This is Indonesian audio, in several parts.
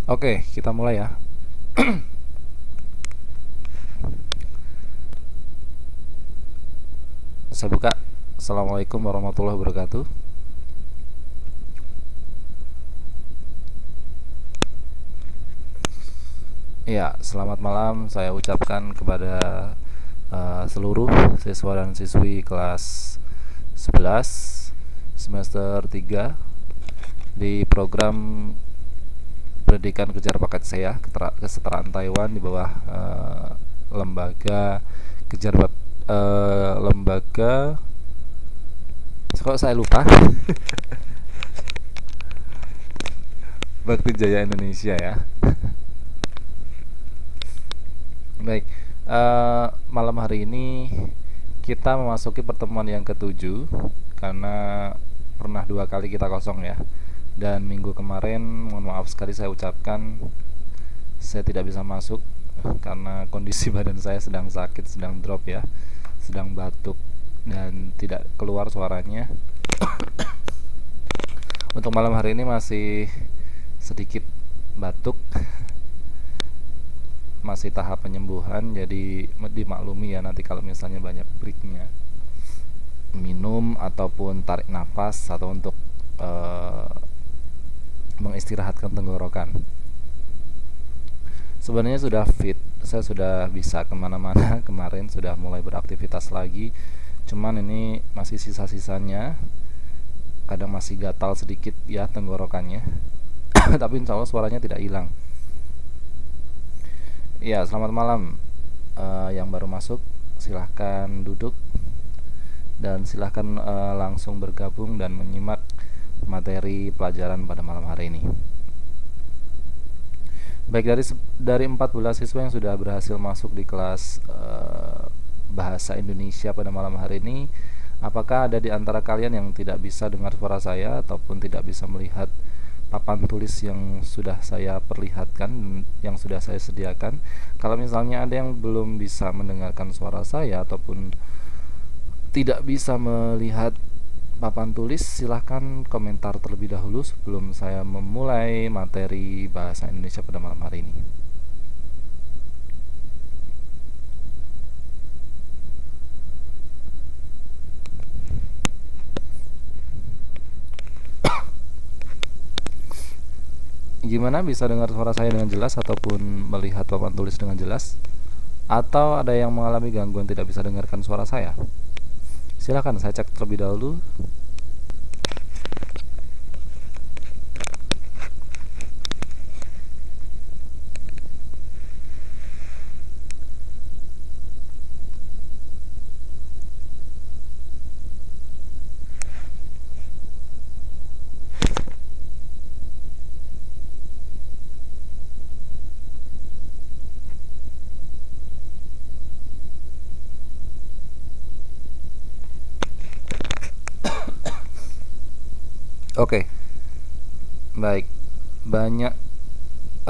Oke, kita mulai ya. Saya buka. Assalamualaikum warahmatullahi wabarakatuh. Ya, selamat malam saya ucapkan kepada seluruh siswa dan siswi kelas 11 semester 3 di program pendidikan kejar bakat saya kesetaraan Taiwan di bawah lembaga kejar lembaga, kok saya lupa. Bakti Jaya Indonesia ya. Baik, malam hari ini kita memasuki pertemuan yang ketujuh karena pernah 2 kali kita kosong ya. Dan minggu kemarin, mohon maaf sekali saya ucapkan, saya tidak bisa masuk karena kondisi badan saya sedang sakit, sedang drop ya, sedang batuk dan tidak keluar suaranya. Untuk malam hari ini masih sedikit batuk, masih tahap penyembuhan, jadi dimaklumi ya nanti kalau misalnya banyak breaknya, minum ataupun tarik nafas atau untuk mengistirahatkan tenggorokan. Sebenarnya sudah fit, saya sudah bisa kemana-mana kemarin, sudah mulai beraktivitas lagi. Cuman ini masih sisa-sisanya, kadang masih gatal sedikit ya tenggorokannya. Tapi insya Allah suaranya tidak hilang. Ya, selamat malam. Yang baru masuk silahkan duduk dan silahkan langsung bergabung dan menyimak materi pelajaran pada malam hari ini. Baik, dari 14 siswa yang sudah berhasil masuk di kelas bahasa Indonesia pada malam hari ini, apakah ada di antara kalian yang tidak bisa dengar suara saya ataupun tidak bisa melihat papan tulis yang sudah saya perlihatkan, yang sudah saya sediakan? Kalau misalnya ada yang belum bisa mendengarkan suara saya ataupun tidak bisa melihat papan tulis, silahkan komentar terlebih dahulu sebelum saya memulai materi bahasa Indonesia pada malam hari ini. Gimana, bisa dengar suara saya dengan jelas ataupun melihat papan tulis dengan jelas? Atau ada yang mengalami gangguan tidak bisa dengarkan suara saya? Silakan saya cek terlebih dahulu. Oke, baik.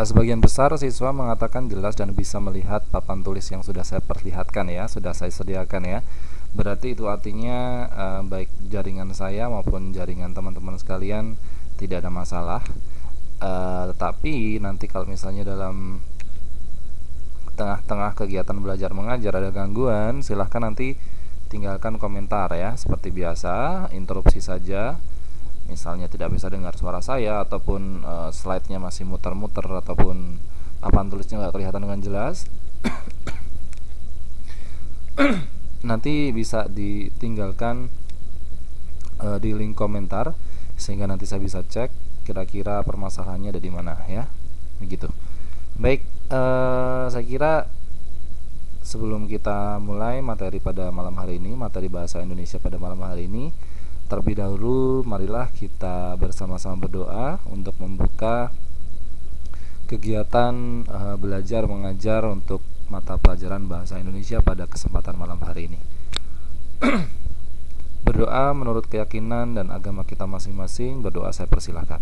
Sebagian besar siswa mengatakan jelas dan bisa melihat papan tulis yang sudah saya perlihatkan ya, sudah saya sediakan ya. Berarti itu artinya baik jaringan saya maupun jaringan teman-teman sekalian tidak ada masalah. Tetapi nanti kalau misalnya dalam tengah-tengah kegiatan belajar mengajar ada gangguan, silahkan nanti tinggalkan komentar ya, seperti biasa, interupsi saja. Misalnya tidak bisa dengar suara saya ataupun slide-nya masih muter-muter ataupun papan tulisnya nggak kelihatan dengan jelas, nanti bisa ditinggalkan di link komentar sehingga nanti saya bisa cek kira-kira permasalahannya ada di mana ya, begitu. Baik, saya kira sebelum kita mulai materi pada malam hari ini, materi bahasa Indonesia pada malam hari ini, terlebih dahulu marilah kita bersama-sama berdoa untuk membuka kegiatan belajar mengajar untuk mata pelajaran bahasa Indonesia pada kesempatan malam hari ini. Berdoa menurut keyakinan dan agama kita masing-masing. Berdoa saya persilahkan.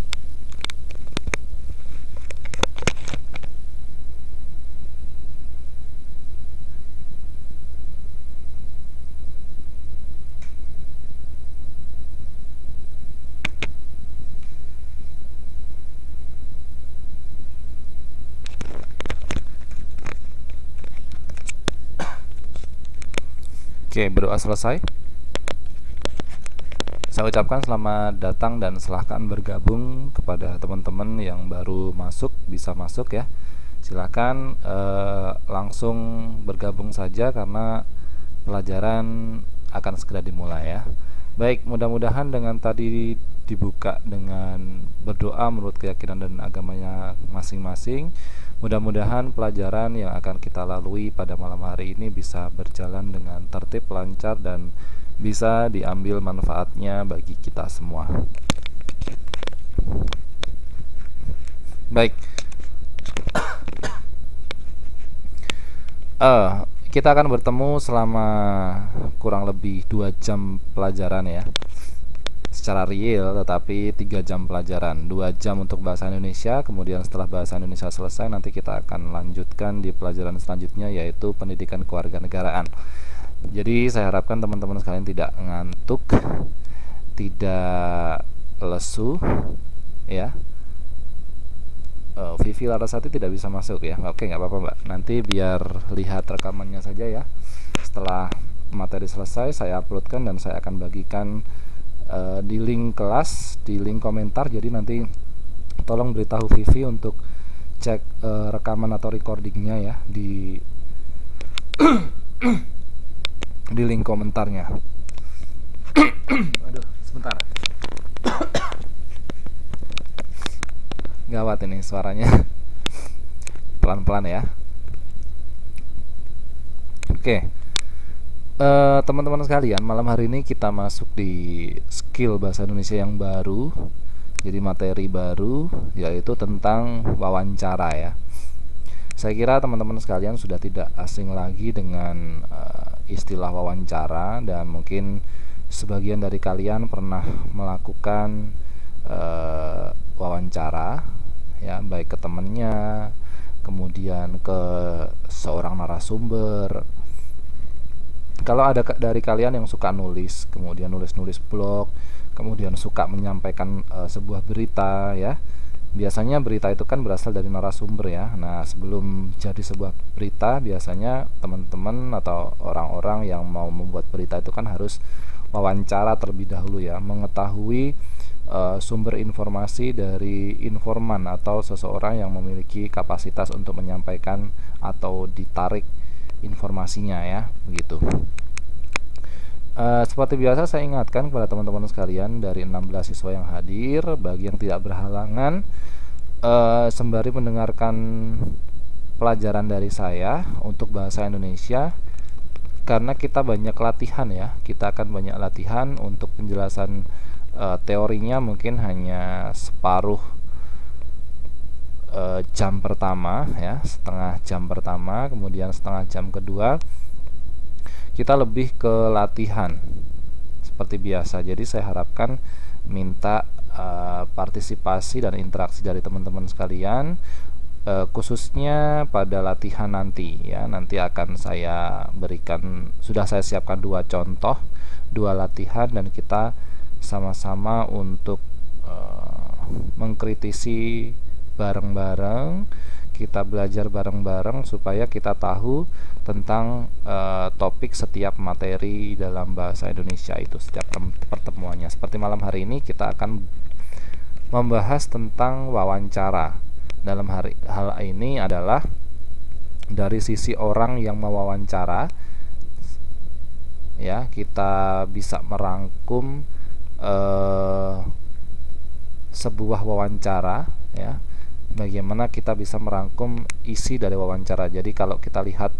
Oke, berdoa selesai. Saya ucapkan selamat datang dan silahkan bergabung kepada teman-teman yang baru masuk, bisa masuk ya. Silahkan langsung bergabung saja karena pelajaran akan segera dimulai ya. Baik, mudah-mudahan dengan tadi dibuka dengan berdoa menurut keyakinan dan agamanya masing-masing. Mudah-mudahan pelajaran yang akan kita lalui pada malam hari ini bisa berjalan dengan tertib, lancar, dan bisa diambil manfaatnya bagi kita semua. Baik, kita akan bertemu selama kurang lebih 2 jam pelajaran ya, secara real, tetapi 3 jam pelajaran, 2 jam untuk bahasa Indonesia. Kemudian setelah bahasa Indonesia selesai, nanti kita akan lanjutkan di pelajaran selanjutnya, yaitu pendidikan kewarganegaraan. Jadi saya harapkan teman-teman sekalian tidak ngantuk, tidak lesu ya. Vivi Larasati tidak bisa masuk ya. Oke, nggak apa-apa Mbak, nanti biar lihat rekamannya saja ya. Setelah materi selesai saya uploadkan dan saya akan bagikan di link kelas, di link komentar. Jadi nanti tolong beritahu Vivi untuk cek rekaman atau recordingnya ya di di link komentarnya. Aduh, sebentar. Gawat ini suaranya. Pelan-pelan ya. Oke. Teman-teman sekalian, malam hari ini kita masuk di skill bahasa Indonesia yang baru. Jadi materi baru, yaitu tentang wawancara ya. Saya kira teman-teman sekalian sudah tidak asing lagi dengan istilah wawancara, dan mungkin sebagian dari kalian pernah melakukan wawancara ya, baik ke temennya, kemudian ke seorang narasumber. Kalau ada dari kalian yang suka nulis, kemudian nulis blog, kemudian suka menyampaikan sebuah berita ya, biasanya berita itu kan berasal dari narasumber ya. Nah, sebelum jadi sebuah berita, biasanya teman-teman atau orang-orang yang mau membuat berita itu kan harus wawancara terlebih dahulu ya, mengetahui sumber informasi dari informan atau seseorang yang memiliki kapasitas untuk menyampaikan atau ditarik informasinya ya, begitu. Seperti biasa saya ingatkan kepada teman-teman sekalian dari 16 siswa yang hadir, bagi yang tidak berhalangan sembari mendengarkan pelajaran dari saya untuk bahasa Indonesia, karena kita banyak latihan ya, kita akan banyak latihan untuk penjelasan teorinya mungkin hanya separuh jam pertama ya, setengah jam pertama, kemudian setengah jam kedua kita lebih ke latihan seperti biasa. Jadi saya harapkan minta partisipasi dan interaksi dari teman-teman sekalian, khususnya pada latihan nanti ya. Nanti akan saya berikan, sudah saya siapkan 2 contoh, 2 latihan, dan kita sama-sama untuk mengkritisi bareng-bareng, kita belajar bareng-bareng supaya kita tahu tentang topik setiap materi dalam bahasa Indonesia itu, setiap pertemuannya. Seperti malam hari ini kita akan membahas tentang wawancara. Dalam hal ini adalah dari sisi orang yang mewawancara ya, kita bisa merangkum sebuah wawancara ya, bagaimana kita bisa merangkum isi dari wawancara. Jadi kalau kita lihat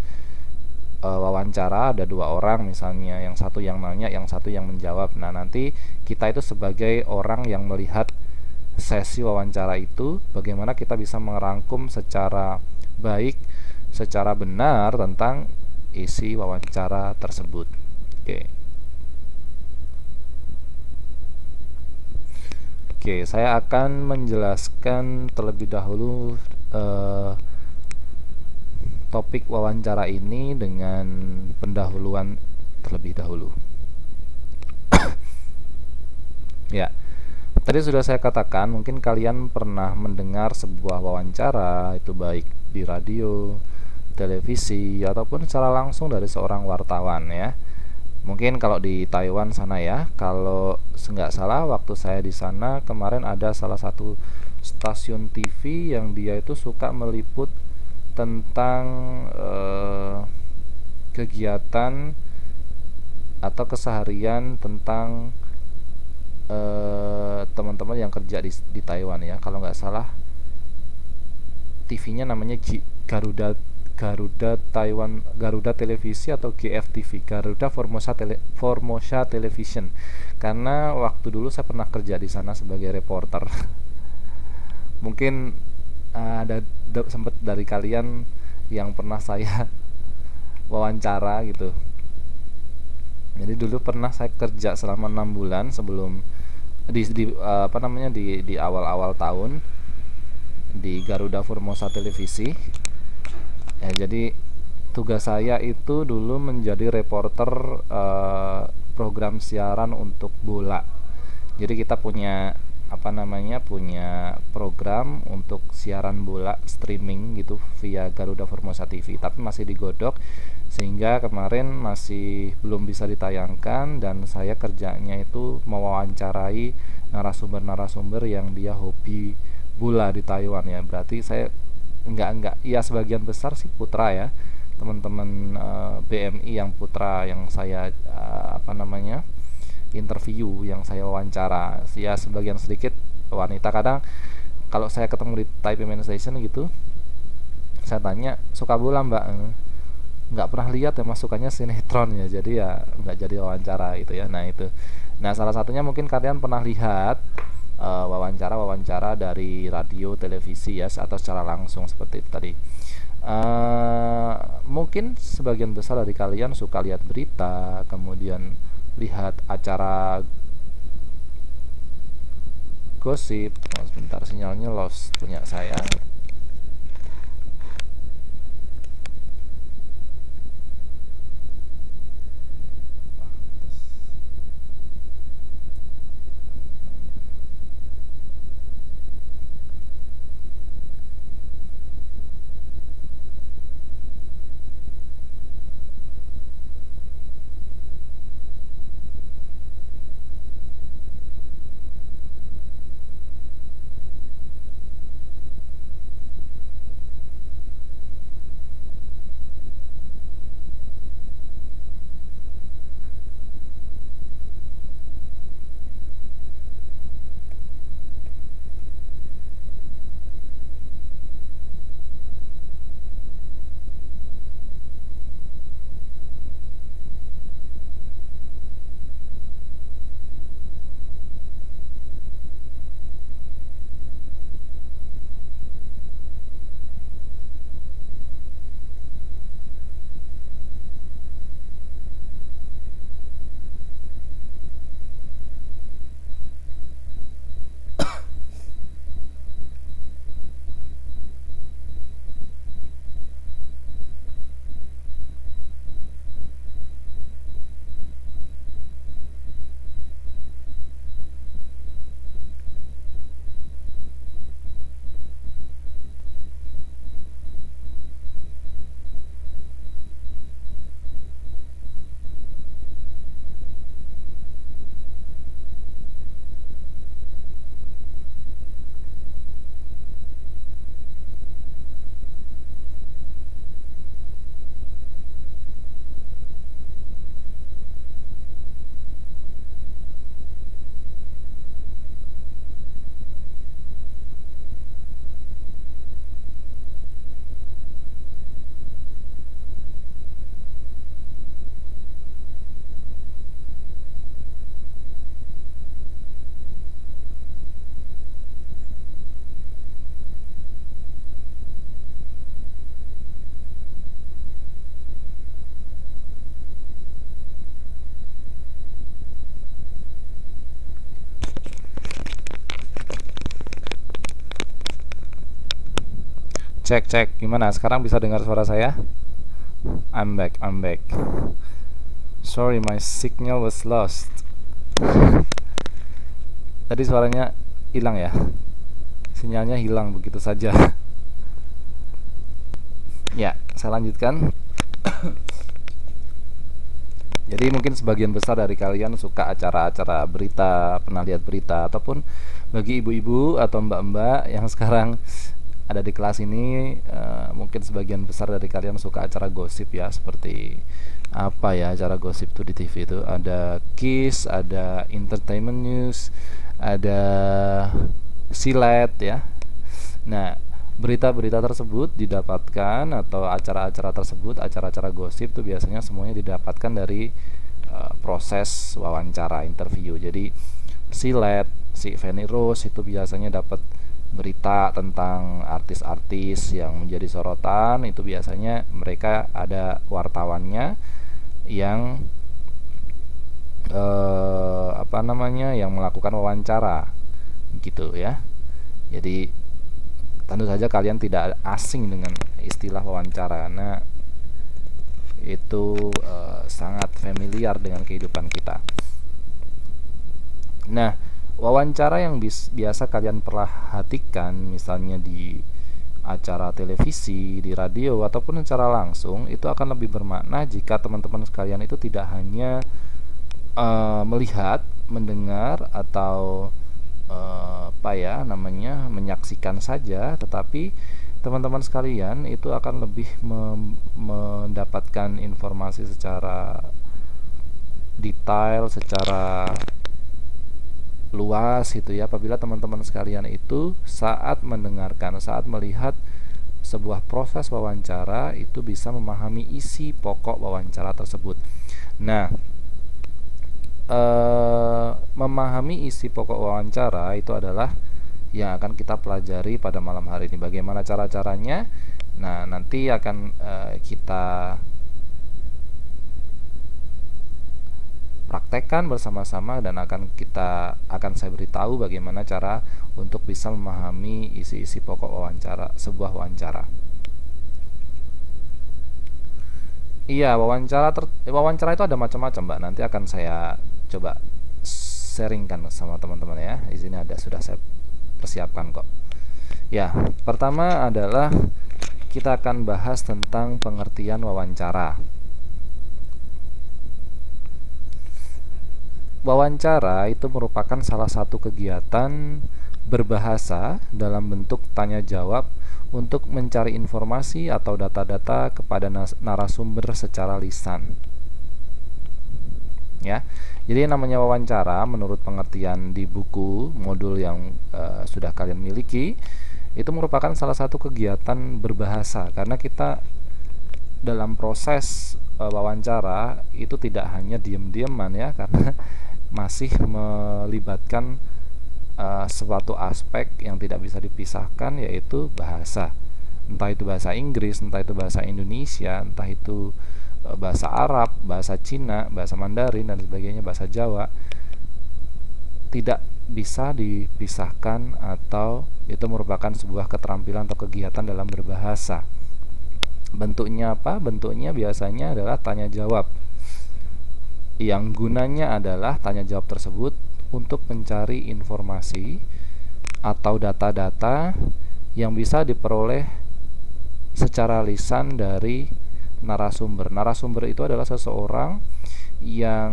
wawancara ada 2 orang misalnya, yang satu yang nanya, yang satu yang menjawab. Nah, nanti kita itu sebagai orang yang melihat sesi wawancara itu, bagaimana kita bisa merangkum secara baik, secara benar tentang isi wawancara tersebut. Oke, saya akan menjelaskan terlebih dahulu topik wawancara ini dengan pendahuluan terlebih dahulu. Ya, tadi sudah saya katakan, mungkin kalian pernah mendengar sebuah wawancara, itu baik di radio, televisi, ataupun secara langsung dari seorang wartawan ya. Mungkin kalau di Taiwan sana ya, kalau nggak salah waktu saya di sana kemarin ada salah satu stasiun TV yang dia itu suka meliput tentang kegiatan atau keseharian tentang teman-teman yang kerja di Taiwan ya. Kalau nggak salah TV-nya namanya Garuda Garuda Taiwan Garuda Televisi atau GFTV, Garuda Formosa Television. Karena waktu dulu saya pernah kerja di sana sebagai reporter. Mungkin ada sempat dari kalian yang pernah saya wawancara gitu. Jadi dulu pernah saya kerja selama 6 bulan sebelum apa namanya di awal-awal tahun di Garuda Formosa Televisi. Ya, jadi tugas saya itu dulu menjadi reporter program siaran untuk bola. Jadi kita punya apa namanya punya program untuk siaran bola streaming gitu via Garuda Formosa TV, tapi masih digodok sehingga kemarin masih belum bisa ditayangkan, dan saya kerjanya itu mewawancarai narasumber-narasumber yang dia hobi bola di Taiwan ya. Berarti saya enggak ya, sebagian besar sih putra ya, teman-teman BMI yang putra yang saya apa namanya interview, yang saya wawancara ya. Sebagian sedikit wanita. Kadang kalau saya ketemu di Taipei Main Station gitu, saya tanya suka bola mbak, nggak pernah lihat ya mas, sukanya sinetron ya, jadi ya nggak jadi wawancara gitu ya. Nah itu, nah salah satunya mungkin kalian pernah lihat wawancara dari radio, televisi ya, atau secara langsung seperti itu tadi. Mungkin sebagian besar dari kalian suka lihat berita, kemudian lihat acara gosip. Sebentar, sinyalnya lost punya saya. Cek cek, gimana sekarang, bisa dengar suara saya? I'm back. Sorry, my signal was lost. Tadi suaranya hilang ya, sinyalnya hilang begitu saja. Ya, saya lanjutkan. Jadi mungkin sebagian besar dari kalian suka acara-acara berita, pernah lihat berita, ataupun bagi ibu-ibu atau mbak-mbak yang sekarang ada di kelas ini, mungkin sebagian besar dari kalian suka acara gosip ya, seperti apa ya acara gosip tuh di TV itu, ada Kiss, ada Entertainment News, ada Silet ya. Nah, berita-berita tersebut didapatkan, atau acara-acara tersebut, acara-acara gosip itu biasanya semuanya didapatkan dari proses wawancara interview. Jadi si Feni Rose itu biasanya dapat berita tentang artis-artis yang menjadi sorotan, itu biasanya mereka ada wartawannya yang yang melakukan wawancara gitu ya. Jadi tentu saja kalian tidak asing dengan istilah wawancara, karena itu sangat familiar dengan kehidupan kita. Nah, wawancara yang biasa kalian perhatikan misalnya di acara televisi, di radio, ataupun secara langsung, itu akan lebih bermakna jika teman-teman sekalian itu tidak hanya melihat, mendengar, atau menyaksikan saja, tetapi teman-teman sekalian itu akan lebih mendapatkan informasi secara detail, secara luas gitu ya, apabila teman-teman sekalian itu saat mendengarkan, saat melihat sebuah proses wawancara, itu bisa memahami isi pokok wawancara tersebut. Nah, memahami isi pokok wawancara itu adalah yang akan kita pelajari pada malam hari ini. Bagaimana cara-caranya? Nah, nanti akan kita praktekkan bersama-sama, dan akan saya beritahu bagaimana cara untuk bisa memahami isi-isi pokok wawancara, sebuah wawancara. Iya, wawancara itu ada macam-macam, Mbak. Nanti akan saya coba sharingkan sama teman-teman ya. Di sini sudah saya persiapkan kok. Ya, pertama adalah kita akan bahas tentang pengertian wawancara. Wawancara itu merupakan salah satu kegiatan berbahasa dalam bentuk tanya jawab untuk mencari informasi atau data-data kepada narasumber secara lisan. Ya. Jadi namanya wawancara menurut pengertian di buku modul yang sudah kalian miliki, itu merupakan salah satu kegiatan berbahasa, karena kita dalam proses wawancara itu tidak hanya diam-diaman ya, karena masih melibatkan suatu aspek yang tidak bisa dipisahkan, yaitu bahasa. Entah itu bahasa Inggris, entah itu bahasa Indonesia, entah itu bahasa Arab, bahasa Cina, bahasa Mandarin, dan sebagainya, bahasa Jawa, tidak bisa dipisahkan, atau itu merupakan sebuah keterampilan atau kegiatan dalam berbahasa. Bentuknya apa? Bentuknya biasanya adalah tanya jawab, yang gunanya adalah tanya jawab tersebut untuk mencari informasi atau data-data yang bisa diperoleh secara lisan dari narasumber. Narasumber itu adalah seseorang yang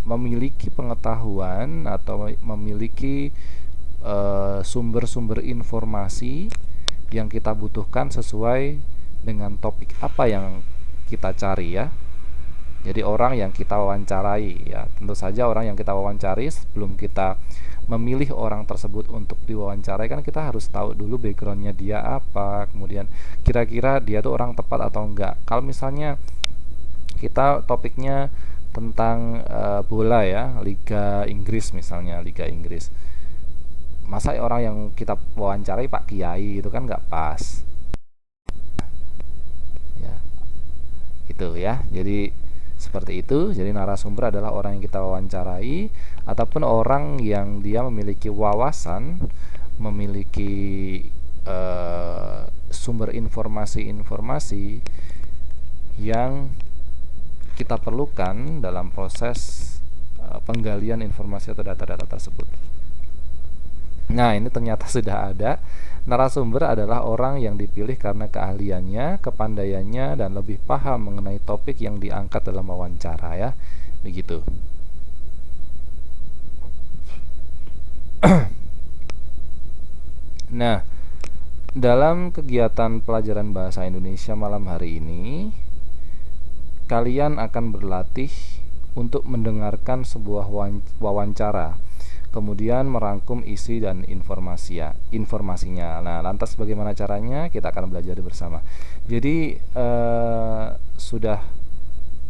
memiliki pengetahuan atau memiliki sumber-sumber informasi yang kita butuhkan sesuai dengan topik apa yang kita cari ya. Jadi orang yang kita wawancarai ya, tentu saja orang yang kita wawancari, sebelum kita memilih orang tersebut untuk diwawancarai, kan kita harus tahu dulu backgroundnya dia apa, kemudian kira-kira dia tuh orang tepat atau enggak. Kalau misalnya kita topiknya tentang bola ya, Liga Inggris misalnya, Liga Inggris, masa orang yang kita wawancarai Pak Kiai, itu kan nggak pas ya, itu ya. Jadi seperti itu. Jadi narasumber adalah orang yang kita wawancarai, ataupun orang yang dia memiliki wawasan, memiliki sumber informasi-informasi yang kita perlukan dalam proses penggalian informasi atau data-data tersebut. Nah, ini ternyata sudah ada. Narasumber adalah orang yang dipilih karena keahliannya, kepandaiannya, dan lebih paham mengenai topik yang diangkat dalam wawancara, ya. Begitu. Nah, dalam kegiatan pelajaran bahasa Indonesia malam hari ini, kalian akan berlatih untuk mendengarkan sebuah wawancara, kemudian merangkum isi dan informasinya. Nah, lantas bagaimana caranya? Kita akan belajar bersama. Jadi sudah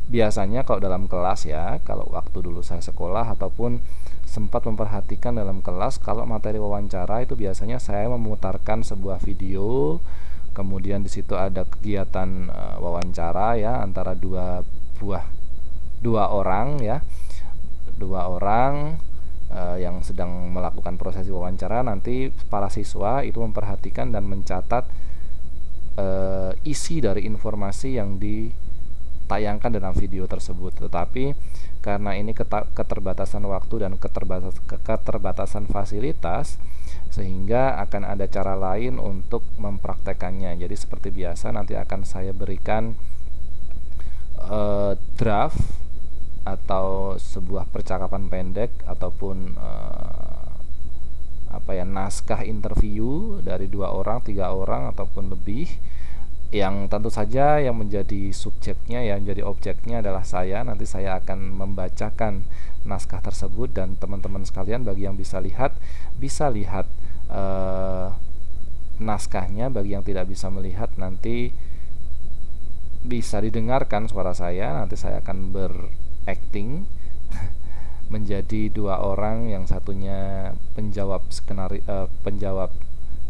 biasanya kalau dalam kelas, ya, kalau waktu dulu saya sekolah ataupun sempat memperhatikan dalam kelas, kalau materi wawancara itu biasanya saya memutarkan sebuah video, kemudian di situ ada kegiatan wawancara, ya, antara dua orang, ya, dua orang yang sedang melakukan prosesi wawancara. Nanti para siswa itu memperhatikan dan mencatat isi dari informasi yang ditayangkan dalam video tersebut. Tetapi karena ini keterbatasan waktu dan keterbatasan fasilitas, sehingga akan ada cara lain untuk mempraktekannya. Jadi seperti biasa nanti akan saya berikan draft atau sebuah percakapan pendek ataupun naskah interview dari 2 orang, 3 orang ataupun lebih, yang tentu saja yang menjadi subjeknya, yang menjadi objeknya adalah saya. Nanti saya akan membacakan naskah tersebut, dan teman-teman sekalian bagi yang bisa lihat naskahnya. Bagi yang tidak bisa melihat, nanti bisa didengarkan suara saya. Nanti saya akan berakting menjadi 2 orang, yang satunya penjawab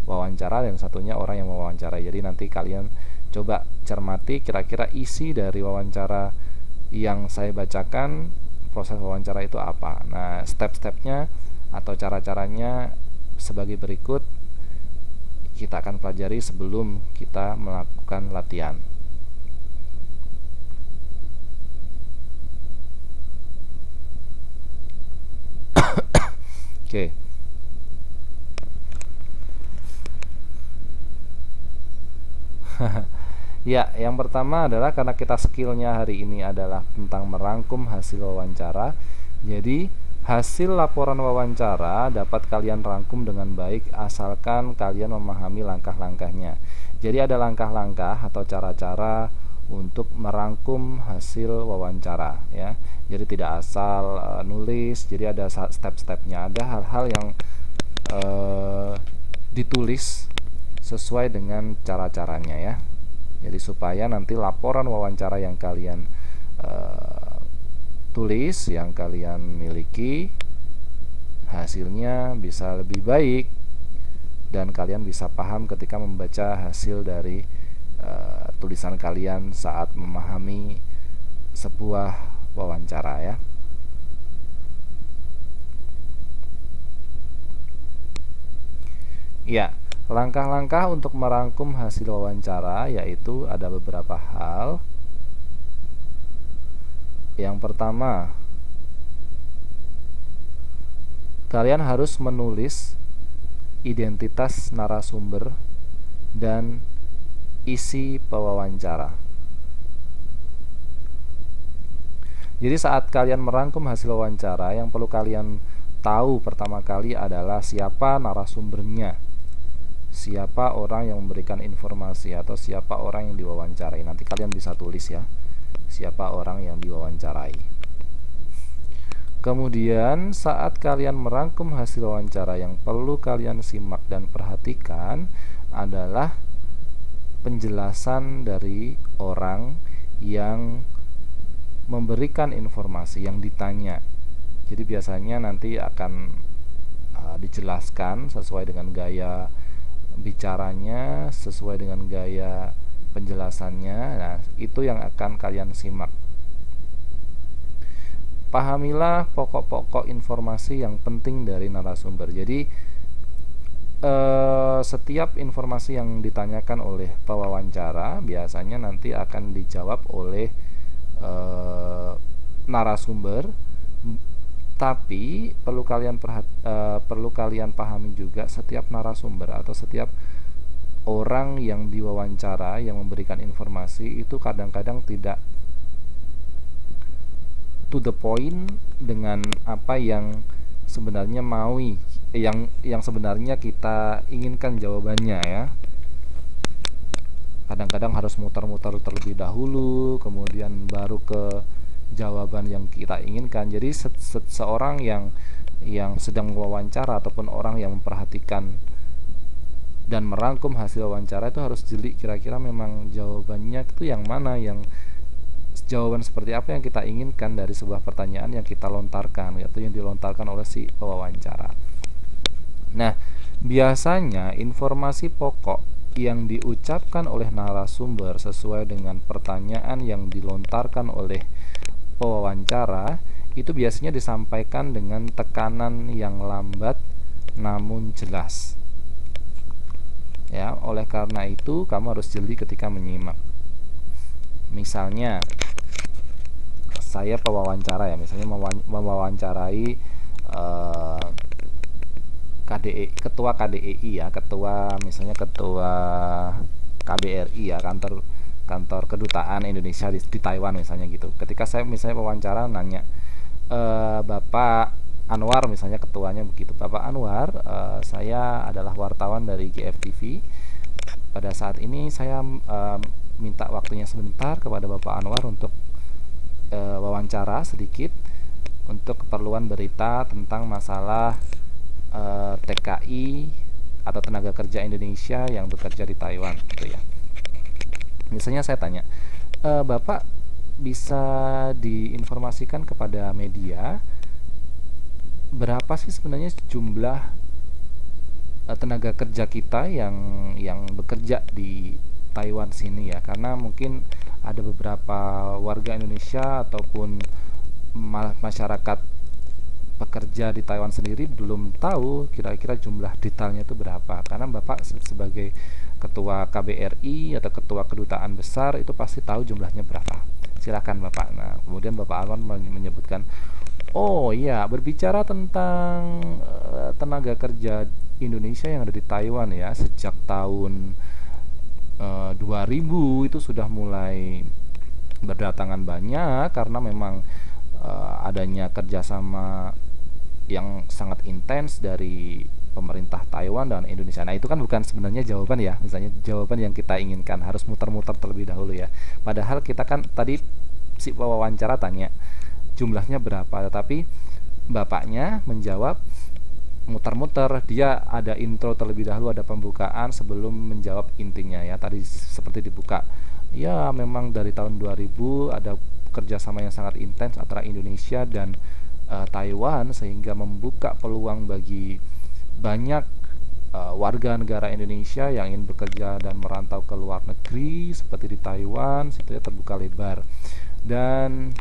wawancara dan satunya orang yang mewawancara. Jadi nanti kalian coba cermati kira-kira isi dari wawancara yang saya bacakan, proses wawancara itu apa. Nah, step-stepnya atau cara-caranya sebagai berikut kita akan pelajari sebelum kita melakukan latihan. Oke. Ya, yang pertama adalah karena kita skillnya hari ini adalah tentang merangkum hasil wawancara. Jadi hasil laporan wawancara dapat kalian rangkum dengan baik asalkan kalian memahami langkah-langkahnya. Jadi ada langkah-langkah atau cara-cara untuk merangkum hasil wawancara, ya. Jadi tidak asal nulis. Jadi ada step-stepnya, ada hal-hal yang ditulis sesuai dengan cara-caranya, ya. Jadi supaya nanti laporan wawancara yang kalian tulis, yang kalian miliki, hasilnya bisa lebih baik dan kalian bisa paham ketika membaca hasil dari tulisan kalian saat memahami sebuah wawancara, ya. Ya, langkah-langkah untuk merangkum hasil wawancara yaitu ada beberapa hal. Yang pertama, kalian harus menulis identitas narasumber dan isi pewawancara. Jadi saat kalian merangkum hasil wawancara, yang perlu kalian tahu pertama kali adalah siapa narasumbernya, siapa orang yang memberikan informasi atau siapa orang yang diwawancarai. Nanti kalian bisa tulis, ya, siapa orang yang diwawancarai. Kemudian saat kalian merangkum hasil wawancara, yang perlu kalian simak dan perhatikan adalah penjelasan dari orang yang memberikan informasi yang ditanya. Jadi biasanya nanti akan dijelaskan sesuai dengan gaya bicaranya, sesuai dengan gaya penjelasannya. Nah, itu yang akan kalian simak. Pahamilah pokok-pokok informasi yang penting dari narasumber. Jadi setiap informasi yang ditanyakan oleh pewawancara biasanya nanti akan dijawab oleh narasumber Tapi perlu kalian pahami juga, setiap narasumber atau setiap orang yang diwawancara yang memberikan informasi itu kadang-kadang tidak to the point dengan apa yang sebenarnya yang sebenarnya kita inginkan jawabannya ya. Kadang-kadang harus muter-muter terlebih dahulu kemudian baru ke jawaban yang kita inginkan. Jadi seorang yang sedang wawancara ataupun orang yang memperhatikan dan merangkum hasil wawancara itu harus jeli, kira-kira memang jawabannya itu yang mana, yang jawaban seperti apa yang kita inginkan dari sebuah pertanyaan yang kita lontarkan, yaitu yang dilontarkan oleh si pewawancara. Nah, biasanya informasi pokok yang diucapkan oleh narasumber sesuai dengan pertanyaan yang dilontarkan oleh pewawancara itu biasanya disampaikan dengan tekanan yang lambat namun jelas. Ya, oleh karena itu kamu harus jeli ketika menyimak. Misalnya saya pewawancara ya, misalnya mewawancarai ketua KDEI ya, misalnya ketua KBRI ya, kantor kedutaan Indonesia di Taiwan misalnya gitu. Ketika saya misalnya wawancara nanya, Bapak Anwar misalnya ketuanya begitu, Bapak Anwar, saya adalah wartawan dari GFTV. Pada saat ini saya minta waktunya sebentar kepada Bapak Anwar untuk wawancara sedikit untuk keperluan berita tentang masalah TKI atau tenaga kerja Indonesia yang bekerja di Taiwan gitu ya. Misalnya saya tanya, Bapak bisa diinformasikan kepada media berapa sih sebenarnya jumlah tenaga kerja kita yang bekerja di Taiwan sini ya, karena mungkin ada beberapa warga Indonesia ataupun masyarakat pekerja di Taiwan sendiri belum tahu kira-kira jumlah detailnya itu berapa, karena Bapak sebagai ketua KBRI atau ketua kedutaan besar itu pasti tahu jumlahnya berapa. Silakan Bapak. Nah, kemudian Bapak Anwar menyebutkan, oh iya, berbicara tentang tenaga kerja Indonesia yang ada di Taiwan ya, sejak tahun 2000 itu sudah mulai berdatangan banyak karena memang adanya kerjasama yang sangat intens dari pemerintah Taiwan dan Indonesia. Nah, itu kan bukan sebenarnya jawaban ya, misalnya jawaban yang kita inginkan, harus muter-muter terlebih dahulu ya. Padahal kita kan tadi si wawancara tanya jumlahnya berapa, tetapi bapaknya menjawab muter-muter, dia ada intro terlebih dahulu, ada pembukaan sebelum menjawab intinya ya. Tadi seperti dibuka, ya memang dari tahun 2000 ada kerjasama yang sangat intens antara Indonesia dan Taiwan sehingga membuka peluang bagi banyak warga negara Indonesia yang ingin bekerja dan merantau ke luar negeri seperti di Taiwan, situ ya terbuka lebar. Dan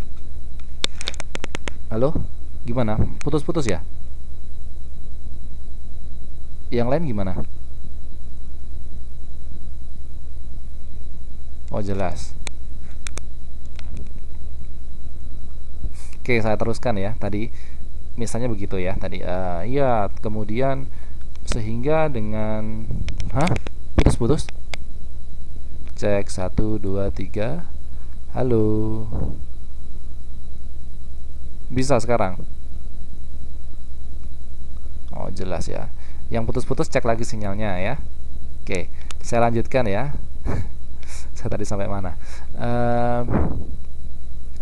halo, gimana? Putus-putus ya? Yang lain gimana? Oh, jelas. Oke, saya teruskan ya. Tadi misalnya begitu ya. Tadi ya, kemudian sehingga dengan putus-putus. Cek 1 2 3. Halo. Bisa sekarang? Oh, jelas ya. Yang putus-putus cek lagi sinyalnya ya. Oke, saya lanjutkan ya. Saya tadi sampai mana?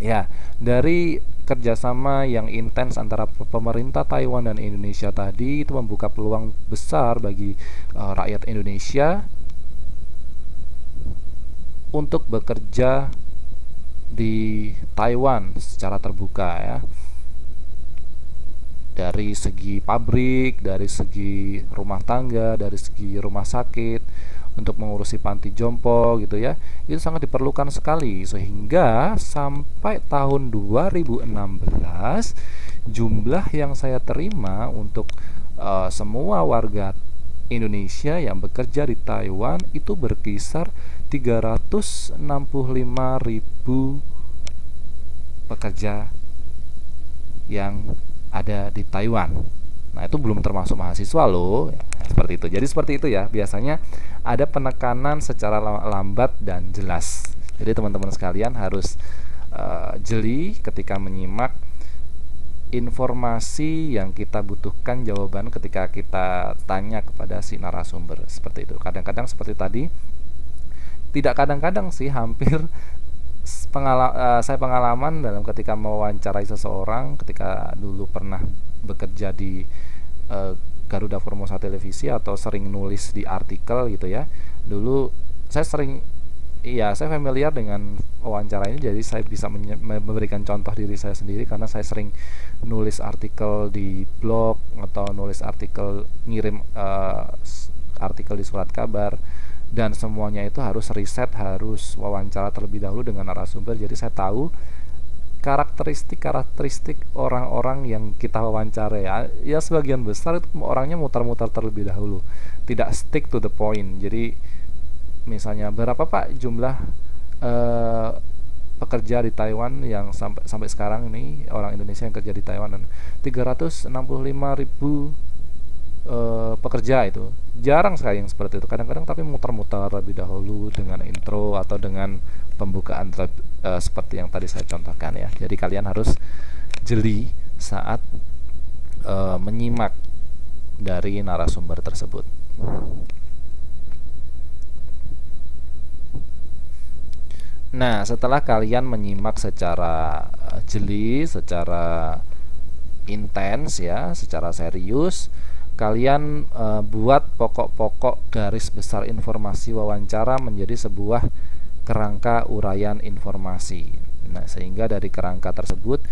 Ya, dari kerjasama yang intens antara pemerintah Taiwan dan Indonesia tadi itu membuka peluang besar bagi rakyat Indonesia untuk bekerja di Taiwan secara terbuka ya. Dari segi pabrik, dari segi rumah tangga, dari segi rumah sakit, untuk mengurusi panti jompo gitu ya, itu sangat diperlukan sekali, sehingga sampai tahun 2016 jumlah yang saya terima untuk semua warga Indonesia yang bekerja di Taiwan itu berkisar 365.000 pekerja yang ada di Taiwan. Nah, itu belum termasuk mahasiswa loh. Ya, seperti itu. Jadi seperti itu ya. Biasanya ada penekanan secara lambat dan jelas. Jadi teman-teman sekalian harus jeli ketika menyimak informasi yang kita butuhkan jawaban ketika kita tanya kepada si narasumber. Seperti itu. Kadang-kadang seperti tadi, tidak kadang-kadang sih, hampir saya pengalaman dalam ketika mewawancarai seseorang ketika dulu pernah bekerja di Garuda Formosa Televisi atau sering nulis di artikel gitu ya. Dulu saya sering, iya, saya familiar dengan wawancara ini, jadi saya bisa memberikan contoh diri saya sendiri karena saya sering nulis artikel di blog atau nulis artikel, ngirim artikel di surat kabar, dan semuanya itu harus riset, harus wawancara terlebih dahulu dengan narasumber. Jadi saya tahu karakteristik orang-orang yang kita wawancara ya sebagian besar itu orangnya mutar-mutar terlebih dahulu, tidak stick to the point. Jadi misalnya, berapa Pak jumlah pekerja di Taiwan yang sampai sekarang ini, orang Indonesia yang kerja di Taiwan, dan 365.000 pekerja. Itu jarang sekali yang seperti itu. Kadang-kadang tapi muter-muter lebih dahulu dengan intro atau dengan pembukaan seperti yang tadi saya contohkan ya. Jadi kalian harus jeli saat menyimak dari narasumber tersebut. Nah, setelah kalian menyimak secara jeli, secara intens ya, secara serius, kalian buat pokok-pokok garis besar informasi wawancara menjadi sebuah kerangka uraian informasi. Nah, sehingga dari kerangka tersebut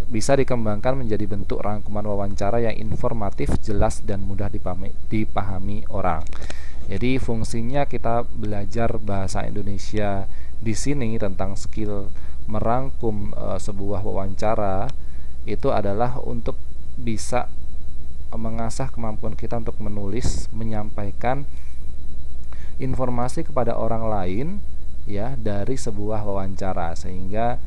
bisa dikembangkan menjadi bentuk rangkuman wawancara yang informatif, jelas, dan mudah dipahami orang. Jadi fungsinya kita belajar bahasa Indonesia di sini tentang skill merangkum sebuah wawancara itu adalah untuk bisa mengasah kemampuan kita untuk menulis, menyampaikan informasi kepada orang lain ya dari sebuah wawancara, sehingga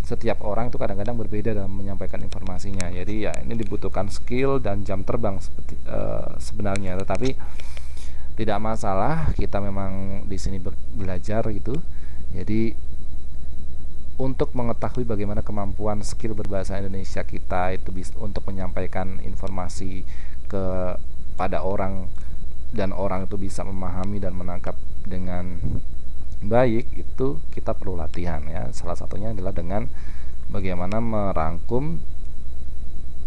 setiap orang itu kadang-kadang berbeda dalam menyampaikan informasinya. Jadi ya ini dibutuhkan skill dan jam terbang seperti sebenarnya, tetapi tidak masalah, kita memang di sini belajar gitu. Jadi untuk mengetahui bagaimana kemampuan skill berbahasa Indonesia kita itu bisa untuk menyampaikan informasi kepada orang dan orang itu bisa memahami dan menangkap dengan baik, itu kita perlu latihan ya. Salah satunya adalah dengan bagaimana merangkum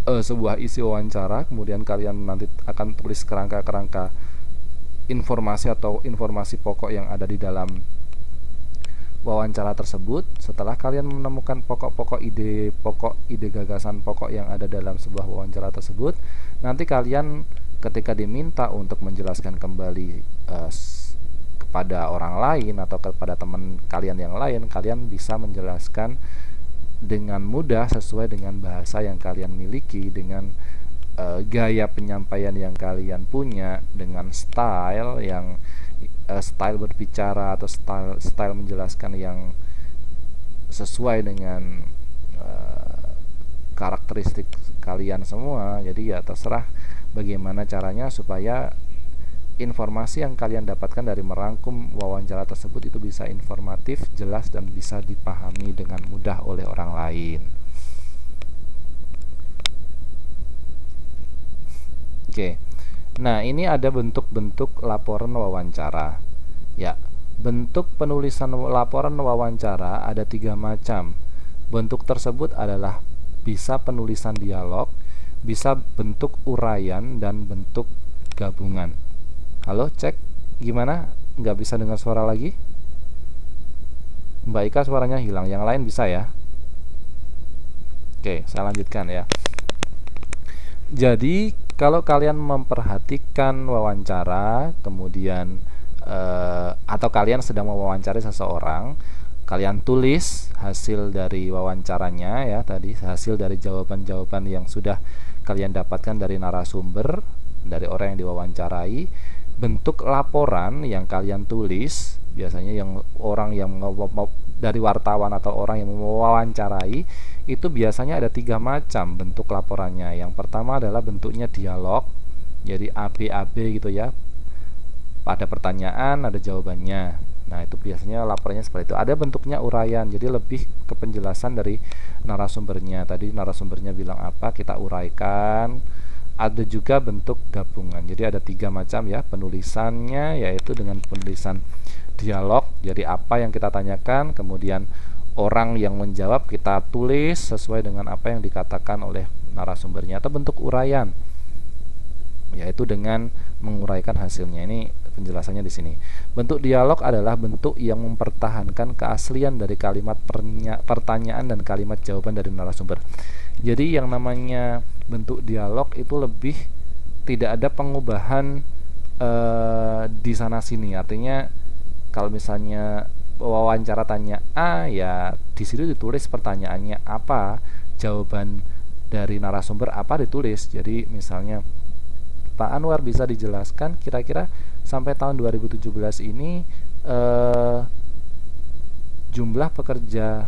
sebuah isi wawancara, kemudian kalian nanti akan tulis kerangka-kerangka informasi atau informasi pokok yang ada di dalam wawancara tersebut. Setelah kalian menemukan pokok ide gagasan pokok yang ada dalam sebuah wawancara tersebut, nanti kalian ketika diminta untuk menjelaskan kembali kepada orang lain atau kepada teman kalian yang lain, kalian bisa menjelaskan dengan mudah sesuai dengan bahasa yang kalian miliki, dengan gaya penyampaian yang kalian punya, dengan style yang style berbicara atau style menjelaskan yang sesuai dengan karakteristik kalian semua. Jadi ya terserah bagaimana caranya supaya informasi yang kalian dapatkan dari merangkum wawancara tersebut itu bisa informatif, jelas, dan bisa dipahami dengan mudah oleh orang lain. Oke. Nah, ini ada bentuk-bentuk laporan wawancara. Ya, bentuk penulisan laporan wawancara ada 3 macam. Bentuk tersebut adalah bisa penulisan dialog, bisa bentuk uraian, dan bentuk gabungan. Halo, cek gimana? Nggak bisa dengar suara lagi? Mbak Ika suaranya hilang, yang lain bisa ya? Oke, saya lanjutkan ya. Jadi kalau kalian memperhatikan wawancara, kemudian atau kalian sedang mewawancari seseorang, kalian tulis hasil dari wawancaranya ya, tadi hasil dari jawaban-jawaban yang sudah kalian dapatkan dari narasumber, dari orang yang diwawancarai. Bentuk laporan yang kalian tulis Biasanya yang orang yang dari wartawan atau orang yang mewawancarai itu biasanya ada 3 macam bentuk laporannya. Yang pertama adalah bentuknya dialog, jadi ABAB gitu ya. Pada pertanyaan ada jawabannya. Nah, itu biasanya laporannya seperti itu. Ada bentuknya uraian, jadi lebih ke penjelasan dari narasumbernya. Tadi narasumbernya bilang apa, kita uraikan. Ada juga bentuk gabungan. Jadi ada 3 macam ya penulisannya, yaitu dengan penulisan dialog. Jadi apa yang kita tanyakan, kemudian orang yang menjawab kita tulis sesuai dengan apa yang dikatakan oleh narasumbernya. Atau bentuk uraian, yaitu dengan menguraikan hasilnya. Ini penjelasannya di sini. Bentuk dialog adalah bentuk yang mempertahankan keaslian dari kalimat pertanyaan dan kalimat jawaban dari narasumber. Jadi yang namanya bentuk dialog itu lebih tidak ada pengubahan di sana sini. Artinya kalau misalnya wawancara tanya A, ya di situ ditulis pertanyaannya apa, jawaban dari narasumber apa ditulis. Jadi misalnya, Pak Anwar, bisa dijelaskan kira-kira sampai tahun 2017 ini jumlah pekerja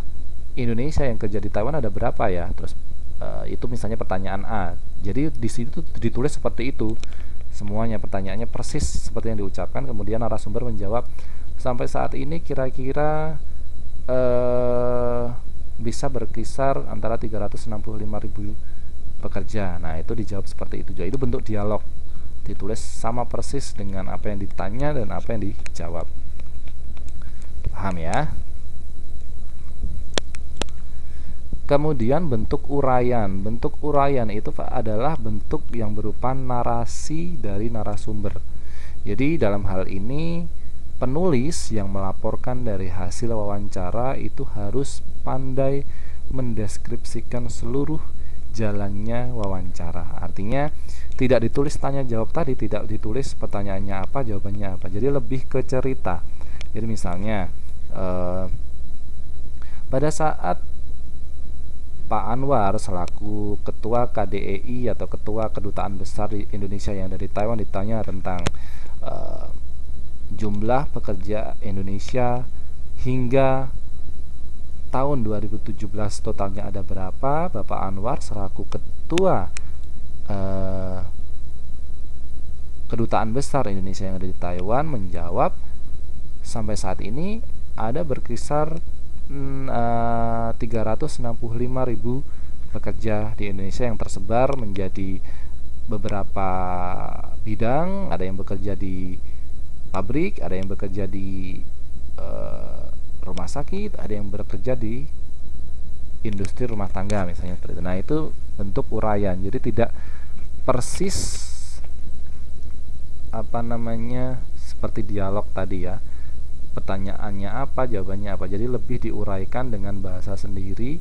Indonesia yang kerja di Taiwan ada berapa ya? Terus itu misalnya pertanyaan A. Jadi di situ ditulis seperti itu. Semuanya pertanyaannya persis seperti yang diucapkan, kemudian narasumber menjawab sampai saat ini kira-kira bisa berkisar antara 365.000 pekerja. Nah, itu dijawab seperti itu. Jadi itu bentuk dialog, ditulis sama persis dengan apa yang ditanya dan apa yang dijawab. Paham ya? Kemudian bentuk uraian. Bentuk uraian itu adalah bentuk yang berupa narasi dari narasumber. Jadi dalam hal ini penulis yang melaporkan dari hasil wawancara itu harus pandai mendeskripsikan seluruh jalannya wawancara. Artinya tidak ditulis tanya jawab tadi, tidak ditulis pertanyaannya apa, jawabannya apa. Jadi lebih ke cerita. Jadi misalnya pada saat Pak Anwar selaku ketua KDEI atau ketua kedutaan besar di Indonesia yang dari Taiwan ditanya tentang jumlah pekerja Indonesia hingga tahun 2017 totalnya ada berapa, Bapak Anwar selaku ketua kedutaan besar Indonesia yang ada di Taiwan menjawab sampai saat ini ada berkisar 365.000 pekerja di Indonesia yang tersebar menjadi beberapa bidang. Ada yang bekerja di pabrik, ada yang bekerja di rumah sakit, ada yang bekerja di industri rumah tangga misalnya seperti itu. Nah, itu bentuk uraian. Jadi tidak persis seperti dialog tadi ya. Pertanyaannya apa, jawabannya apa. Jadi lebih diuraikan dengan bahasa sendiri,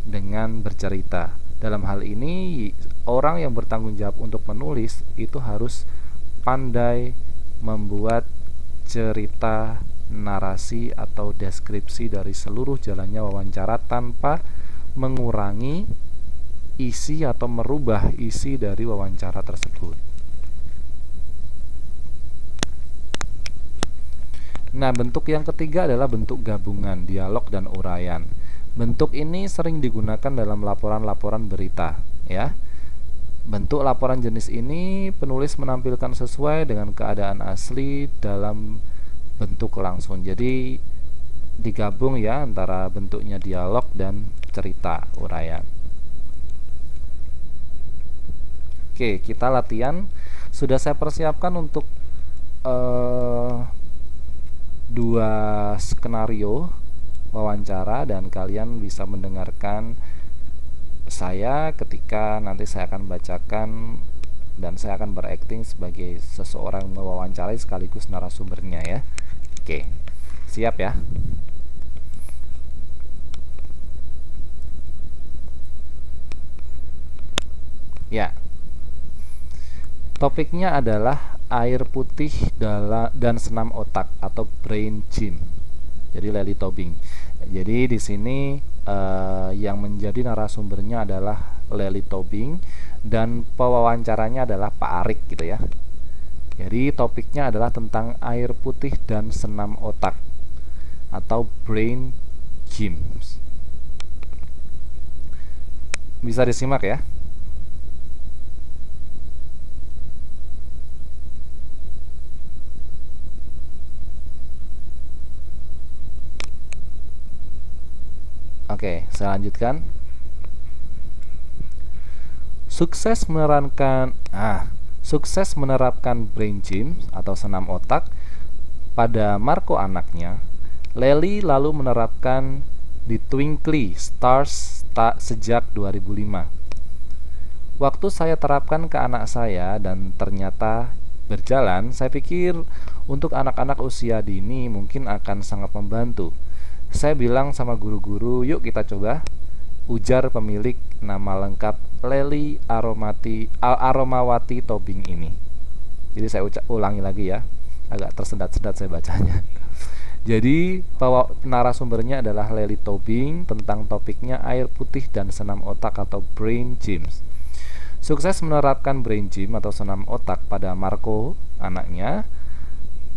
dengan bercerita. Dalam hal ini orang yang bertanggung jawab untuk menulis itu harus pandai membuat cerita, narasi atau deskripsi dari seluruh jalannya wawancara tanpa mengurangi isi atau merubah isi dari wawancara tersebut. Nah, bentuk yang ketiga adalah bentuk gabungan, dialog dan uraian. Bentuk ini sering digunakan dalam laporan-laporan berita, ya. Bentuk laporan jenis ini penulis menampilkan sesuai dengan keadaan asli dalam bentuk langsung. Jadi digabung ya antara bentuknya dialog dan cerita, uraian. Oke, kita latihan. Sudah saya persiapkan untuk 2 skenario wawancara dan kalian bisa mendengarkan saya ketika nanti saya akan bacakan dan saya akan berakting sebagai seseorang mewawancarai sekaligus narasumbernya ya. Oke, siap ya? Ya. Topiknya adalah air putih dan senam otak atau brain gym. Jadi Lely Tobing. Jadi di sini yang menjadi narasumbernya adalah Lely Tobing dan pewawancaranya adalah Pak Arik gitu ya. Jadi topiknya adalah tentang air putih dan senam otak atau brain gyms. Bisa disimak ya. Oke, saya lanjutkan. Sukses menerapkan brain gym atau senam otak pada Marco anaknya. Lely lalu menerapkan di Twinkly Stars sejak 2005. Waktu saya terapkan ke anak saya dan ternyata berjalan, saya pikir untuk anak-anak usia dini mungkin akan sangat membantu. Saya bilang sama guru-guru, yuk kita coba, ujar pemilik nama lengkap Lely Aromawati Tobing ini. Jadi saya ulangi lagi ya, agak tersendat-sendat saya bacanya. Jadi narasumbernya adalah Lely Tobing tentang topiknya air putih dan senam otak atau brain gyms. Sukses menerapkan brain gym atau senam otak pada Marco anaknya.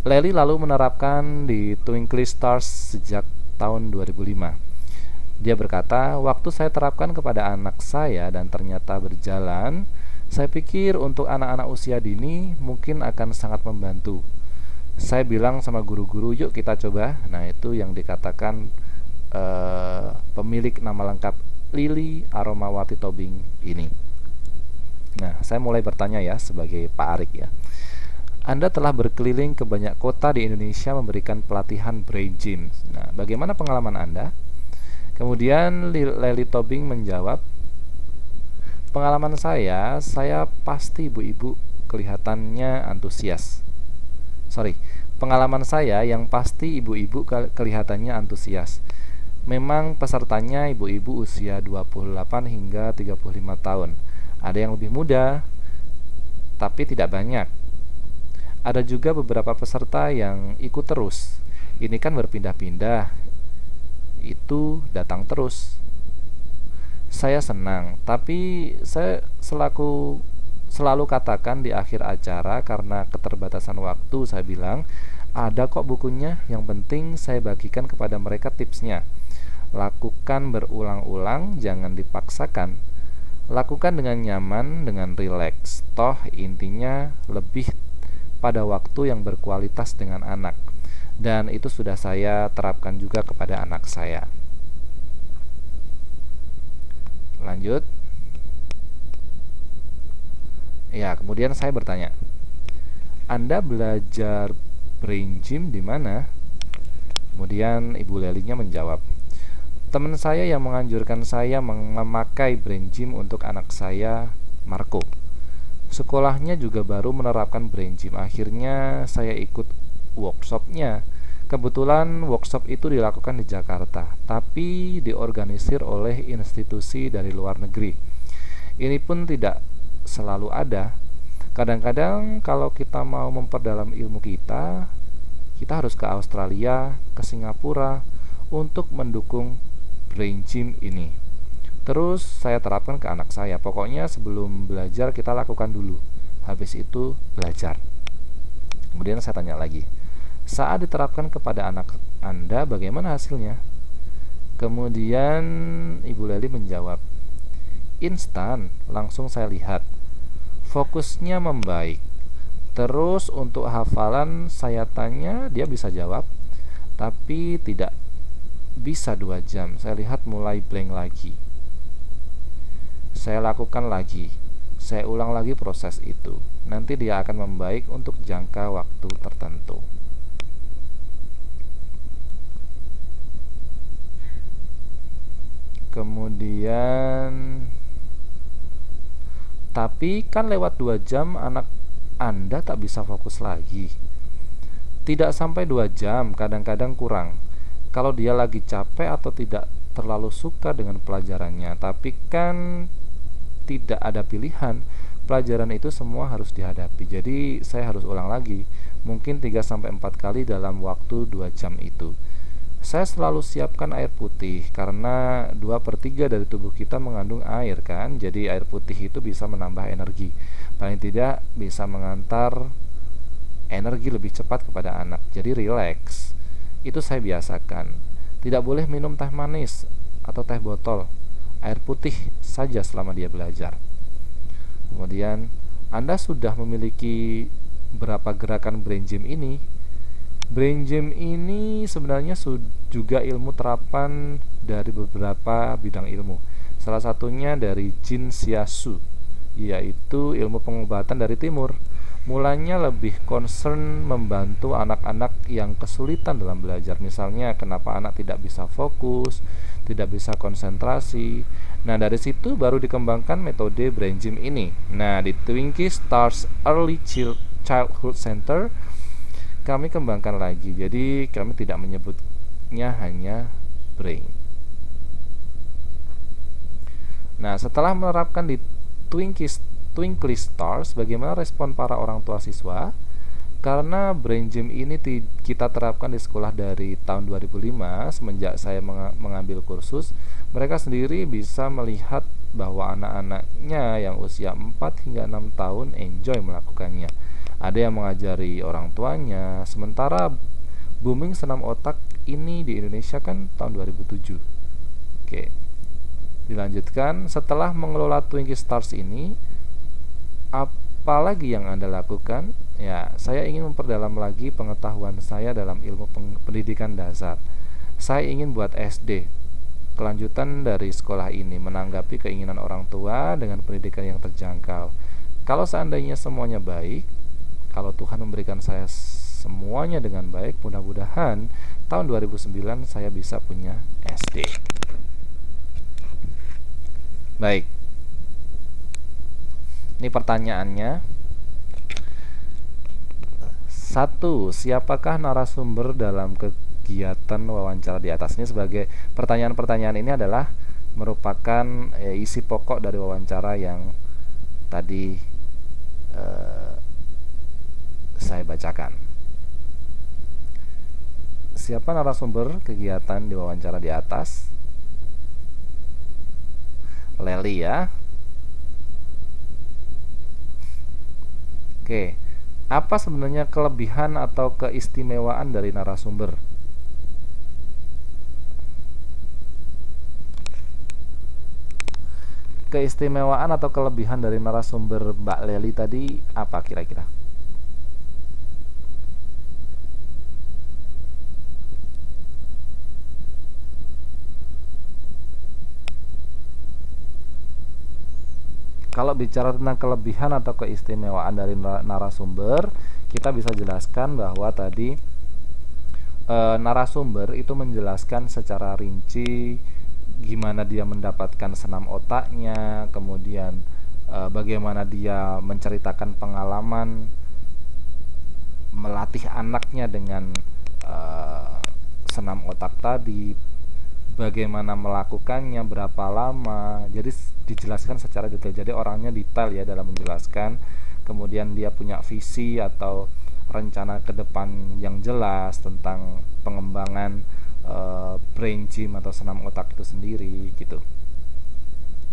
Lely lalu menerapkan di Twinkly Stars sejak tahun 2005. Dia berkata, waktu saya terapkan kepada anak saya dan ternyata berjalan, saya pikir untuk anak-anak usia dini mungkin akan sangat membantu. Saya bilang sama guru-guru, yuk kita coba. Nah, itu yang dikatakan pemilik nama lengkap Lely Aromawati Tobing ini. Nah, saya mulai bertanya ya sebagai Pak Arik ya. Anda telah berkeliling ke banyak kota di Indonesia memberikan pelatihan brain gym. Nah, bagaimana pengalaman Anda? Kemudian Lely Tobing menjawab, pengalaman saya pasti ibu-ibu kelihatannya antusias. Pengalaman saya yang pasti ibu-ibu kelihatannya antusias. Memang pesertanya ibu-ibu usia 28 hingga 35 tahun. Ada yang lebih muda, tapi tidak banyak. Ada juga beberapa peserta yang ikut terus. Ini kan berpindah-pindah, itu datang terus. Saya senang, tapi saya selalu katakan di akhir acara karena keterbatasan waktu, saya bilang, ada kok bukunya, yang penting saya bagikan kepada mereka tipsnya. Lakukan berulang-ulang, jangan dipaksakan. Lakukan dengan nyaman, dengan rileks. Toh intinya lebih pada waktu yang berkualitas dengan anak. Dan itu sudah saya terapkan juga kepada anak saya. Lanjut. Ya, kemudian saya bertanya, Anda belajar brain gym di mana? Kemudian Ibu Lelinya menjawab, teman saya yang menganjurkan saya memakai brain gym untuk anak saya, Marco. Sekolahnya juga baru menerapkan brain gym. Akhirnya saya ikut workshopnya. Kebetulan workshop itu dilakukan di Jakarta, tapi diorganisir oleh institusi dari luar negeri. Ini pun tidak selalu ada. Kadang-kadang kalau kita mau memperdalam ilmu kita harus ke Australia, ke Singapura untuk mendukung brain gym ini. Terus saya terapkan ke anak saya. Pokoknya sebelum belajar kita lakukan dulu, habis itu belajar. Kemudian saya tanya lagi, saat diterapkan kepada anak Anda bagaimana hasilnya? Kemudian Ibu Lely menjawab, instan, langsung saya lihat fokusnya membaik. Terus untuk hafalan saya tanya, dia bisa jawab, tapi tidak bisa 2 jam. Saya lihat mulai blank lagi. Saya lakukan lagi, saya ulang lagi proses itu. Nanti dia akan membaik untuk jangka waktu tertentu. Kemudian, tapi kan lewat 2 jam anak Anda tak bisa fokus lagi. Tidak sampai 2 jam, kadang-kadang kurang. Kalau dia lagi capek atau tidak terlalu suka dengan pelajarannya. Tapi kan tidak ada pilihan, pelajaran itu semua harus dihadapi. Jadi saya harus ulang lagi, mungkin 3-4 kali dalam waktu 2 jam itu. Saya selalu siapkan air putih karena 2/3 dari tubuh kita mengandung air kan. Jadi air putih itu bisa menambah energi, paling tidak bisa mengantar energi lebih cepat kepada anak. Jadi relax. Itu saya biasakan. Tidak boleh minum teh manis atau teh botol. Air putih saja selama dia belajar. Kemudian Anda sudah memiliki berapa gerakan brain gym ini? Brain gym ini sebenarnya juga ilmu terapan dari beberapa bidang ilmu. Salah satunya dari Jin Shiatsu, yaitu ilmu pengobatan dari timur. Mulanya lebih concern membantu anak-anak yang kesulitan dalam belajar. Misalnya kenapa anak tidak bisa fokus, tidak bisa konsentrasi. Nah, dari situ baru dikembangkan metode brain gym ini. Nah, di Twinkie Stars Early Childhood Center kami kembangkan lagi. Jadi kami tidak menyebutnya hanya brain. Nah, setelah menerapkan di Twinkly Stars, bagaimana respon para orang tua siswa? Karena brain gym ini kita terapkan di sekolah dari tahun 2005, semenjak saya mengambil kursus, mereka sendiri bisa melihat bahwa anak-anaknya yang usia 4 hingga 6 tahun enjoy melakukannya. Ada yang mengajari orang tuanya, sementara booming senam otak ini di Indonesia kan tahun 2007. Oke. Dilanjutkan, setelah mengelola Twinkie Stars ini, apalagi yang Anda lakukan? Ya, saya ingin memperdalam lagi pengetahuan saya dalam ilmu pendidikan dasar. Saya ingin buat SD. Kelanjutan dari sekolah ini menanggapi keinginan orang tua dengan pendidikan yang terjangkau. Kalau seandainya semuanya baik, kalau Tuhan memberikan saya semuanya dengan baik, mudah-mudahan tahun 2009 saya bisa punya SD. Baik. Ini pertanyaannya. 1. Siapakah narasumber dalam kegiatan wawancara di atas? Ini sebagai pertanyaan-pertanyaan ini adalah merupakan isi pokok dari wawancara yang tadi saya bacakan. Siapa narasumber kegiatan di wawancara di atas? Leli ya. Oke. Apa sebenarnya kelebihan atau keistimewaan dari narasumber? Keistimewaan atau kelebihan dari narasumber Mbak Leli tadi apa kira-kira? Kalau bicara tentang kelebihan atau keistimewaan dari narasumber, kita bisa jelaskan bahwa tadi narasumber itu menjelaskan secara rinci gimana dia mendapatkan senam otaknya, kemudian bagaimana dia menceritakan pengalaman melatih anaknya dengan senam otak tadi, bagaimana melakukannya, berapa lama. Jadi dijelaskan secara detail. Jadi orangnya detail ya dalam menjelaskan. Kemudian dia punya visi atau rencana ke depan yang jelas tentang pengembangan brain gym atau senam otak itu sendiri gitu.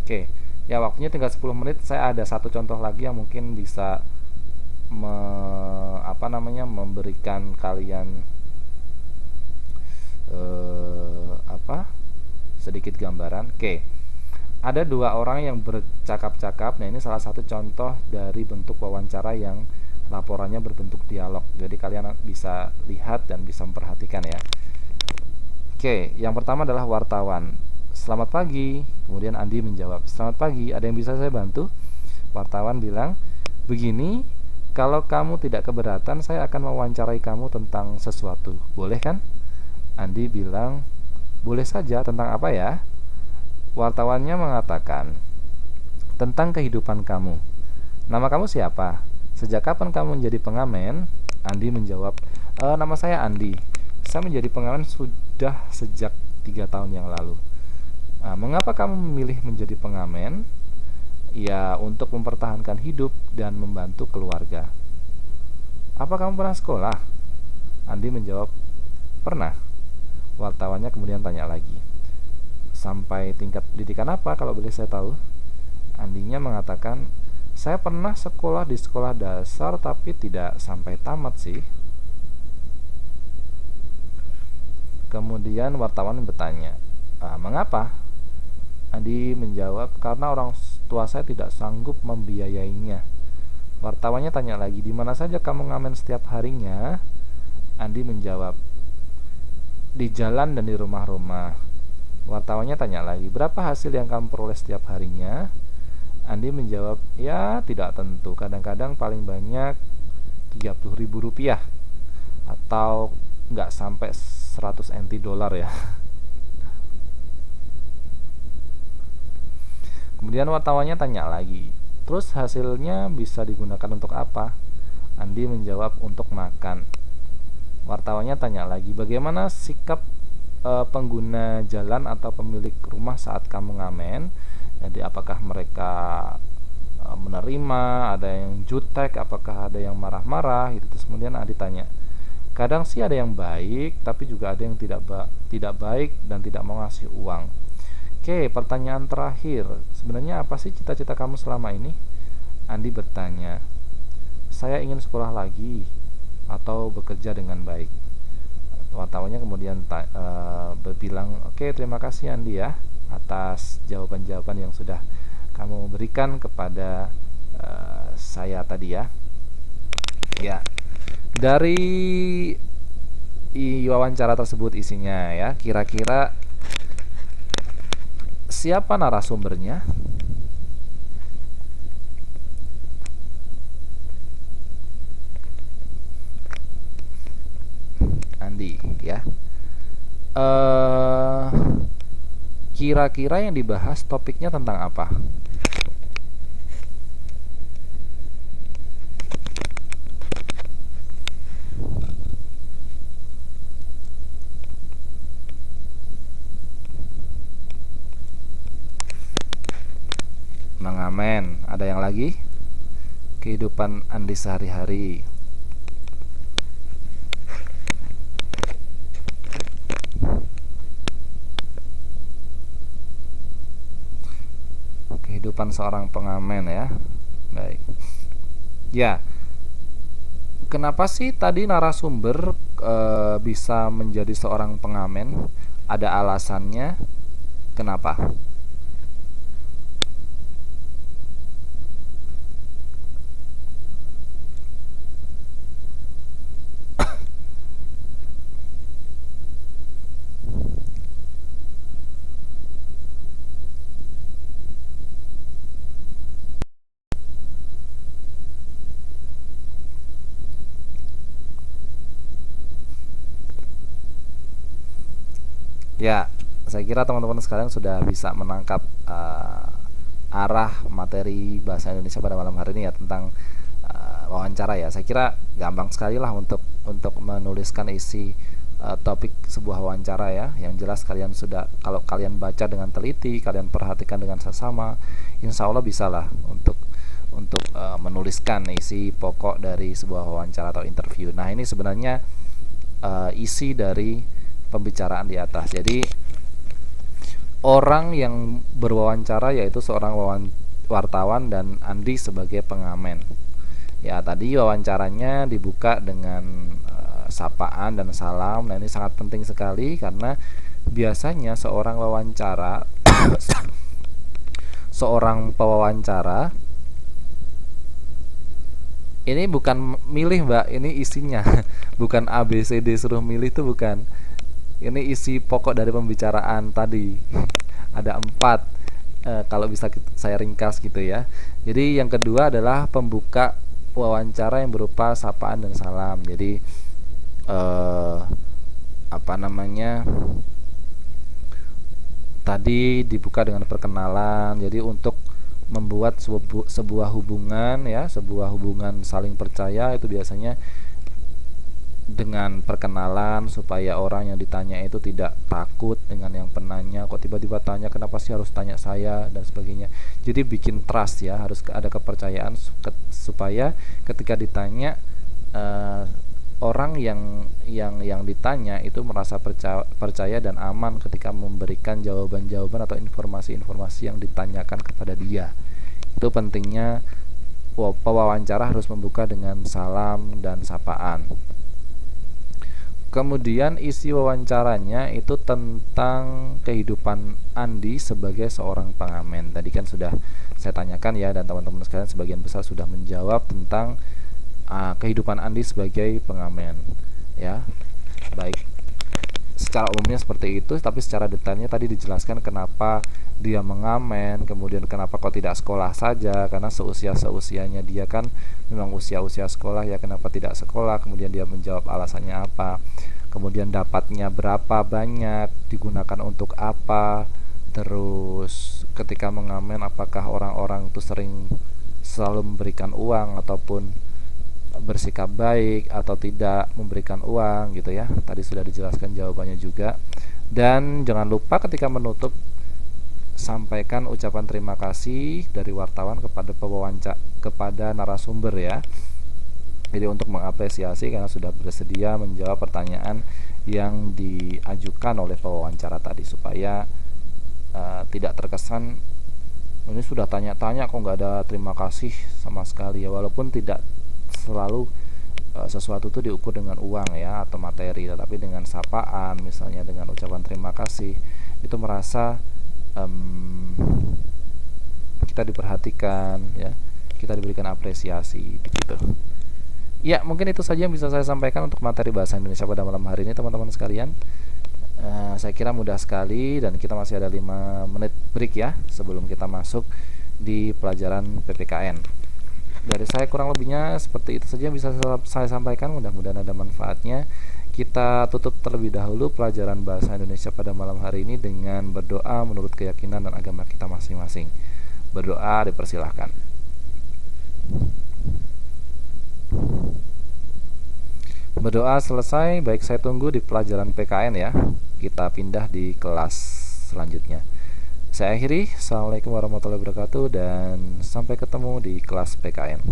Oke, ya waktunya tinggal 10 menit. Saya ada satu contoh lagi yang mungkin bisa memberikan kalian sedikit gambaran. Oke. Ada dua orang yang bercakap-cakap. Nah, ini salah satu contoh dari bentuk wawancara yang laporannya berbentuk dialog. Jadi kalian bisa lihat dan bisa memperhatikan ya. Oke, yang pertama adalah wartawan. Selamat pagi. Kemudian Andi menjawab, "Selamat pagi, ada yang bisa saya bantu?" Wartawan bilang, "Begini, kalau kamu tidak keberatan, saya akan mewawancarai kamu tentang sesuatu. Boleh kan?" Andi bilang, "Boleh saja, tentang apa ya?" Wartawannya mengatakan, "Tentang kehidupan kamu. Nama kamu siapa? Sejak kapan kamu menjadi pengamen?" Andi menjawab, "Nama saya Andi. Saya menjadi pengamen sudah sejak 3 tahun yang lalu." "Mengapa kamu memilih menjadi pengamen?" "Ya, untuk mempertahankan hidup dan membantu keluarga." "Apa kamu pernah sekolah?" Andi menjawab, "Pernah." Wartawannya kemudian tanya lagi, "Sampai tingkat pendidikan apa kalau boleh saya tahu?" Andinya mengatakan, Saya pernah sekolah di sekolah dasar tapi tidak sampai tamat sih. Kemudian wartawan bertanya, mengapa? Andi menjawab, karena orang tua saya tidak sanggup membiayainya. Wartawannya tanya lagi, di mana saja kamu ngamen setiap harinya? Andi menjawab, di jalan dan di rumah-rumah. Wartawannya tanya lagi, berapa hasil yang kamu peroleh setiap harinya? Andi menjawab, ya tidak tentu, kadang-kadang paling banyak 30.000 rupiah atau nggak sampai 100 NT dolar ya. Kemudian wartawannya tanya lagi, terus hasilnya bisa digunakan untuk apa? Andi menjawab, untuk makan. Wartawannya tanya lagi, bagaimana sikap pengguna jalan atau pemilik rumah saat kamu ngamen? Jadi apakah mereka menerima, ada yang jutek, apakah ada yang marah-marah gitu. Terus kemudian Andi tanya, kadang sih ada yang baik, tapi juga ada yang tidak baik dan tidak mau ngasih uang. Oke, pertanyaan terakhir. Sebenarnya apa sih cita-cita kamu selama ini? Andi bertanya, saya ingin sekolah lagi atau bekerja dengan baik. Wartawannya kemudian berbilang, oke, terima kasih Andi ya atas jawaban-jawaban yang sudah kamu berikan kepada saya tadi ya. Ya, dari wawancara tersebut isinya ya, kira-kira siapa narasumbernya? Andi ya. Kira-kira yang dibahas topiknya tentang apa? Mengamen. Ada yang lagi? Kehidupan Andi sehari-hari. Kehidupan seorang pengamen ya. Baik. Ya. Kenapa sih tadi narasumber bisa menjadi seorang pengamen? Ada alasannya. Kenapa? Ya, saya kira teman-teman sekalian sudah bisa menangkap arah materi bahasa Indonesia pada malam hari ini ya, tentang wawancara ya. Saya kira gampang sekali lah untuk menuliskan isi topik sebuah wawancara ya. Yang jelas kalian sudah, kalau kalian baca dengan teliti, kalian perhatikan dengan seksama, insya Allah bisa lah untuk menuliskan isi pokok dari sebuah wawancara atau interview. Nah, ini sebenarnya isi dari pembicaraan di atas. Jadi orang yang berwawancara yaitu seorang wartawan dan Andi sebagai pengamen. Ya, tadi wawancaranya dibuka dengan sapaan dan salam. Nah, ini sangat penting sekali karena biasanya seorang wawancara seorang pewawancara ini bukan milih, Mbak, ini isinya. Bukan A B C D suruh milih, itu bukan. Ini isi pokok dari pembicaraan tadi. Ada 4 kalau bisa saya ringkas gitu ya. Jadi yang kedua adalah pembuka wawancara yang berupa sapaan dan salam. Jadi tadi dibuka dengan perkenalan. Jadi untuk membuat sebuah hubungan ya, sebuah hubungan saling percaya itu biasanya dengan perkenalan, supaya orang yang ditanya itu tidak takut dengan yang penanya, kok tiba-tiba tanya, kenapa sih harus tanya saya, dan sebagainya. Jadi bikin trust ya, harus ada kepercayaan supaya ketika ditanya orang yang ditanya itu merasa percaya dan aman ketika memberikan jawaban-jawaban atau informasi-informasi yang ditanyakan kepada dia. Itu pentingnya pewawancara harus membuka dengan salam dan sapaan. Kemudian isi wawancaranya itu tentang kehidupan Andi sebagai seorang pengamen. Tadi kan sudah saya tanyakan ya, dan teman-teman sekalian sebagian besar sudah menjawab tentang kehidupan Andi sebagai pengamen. Ya, baik. Secara umumnya seperti itu, tapi secara detailnya tadi dijelaskan kenapa dia mengamen, kemudian kenapa kok tidak sekolah saja, karena seusianya dia kan memang usia sekolah ya, kenapa tidak sekolah, kemudian dia menjawab alasannya apa, kemudian dapatnya berapa banyak, digunakan untuk apa, terus ketika mengamen apakah orang-orang itu selalu memberikan uang ataupun bersikap baik atau tidak memberikan uang gitu ya. Tadi sudah dijelaskan jawabannya juga. Dan jangan lupa ketika menutup sampaikan ucapan terima kasih dari wartawan kepada kepada narasumber ya. Jadi untuk mengapresiasi karena sudah bersedia menjawab pertanyaan yang diajukan oleh pewawancara tadi, supaya tidak terkesan ini sudah tanya-tanya kok nggak ada terima kasih sama sekali ya. Walaupun tidak selalu sesuatu itu diukur dengan uang ya atau materi, tetapi dengan sapaan, misalnya dengan ucapan terima kasih, itu merasa kita diperhatikan ya, kita diberikan apresiasi begitu. Ya, mungkin itu saja yang bisa saya sampaikan untuk materi bahasa Indonesia pada malam hari ini teman-teman sekalian. Saya kira mudah sekali, dan kita masih ada 5 menit break ya sebelum kita masuk di pelajaran PPKN. Dari saya kurang lebihnya seperti itu saja yang bisa saya sampaikan, mudah-mudahan ada manfaatnya. Kita tutup terlebih dahulu pelajaran bahasa Indonesia pada malam hari ini dengan berdoa menurut keyakinan dan agama kita masing-masing. Berdoa dipersilahkan. Berdoa selesai, baik saya tunggu di pelajaran PKN ya. Kita pindah di kelas selanjutnya. Saya akhiri. Assalamualaikum warahmatullahi wabarakatuh, dan sampai ketemu di kelas PKN.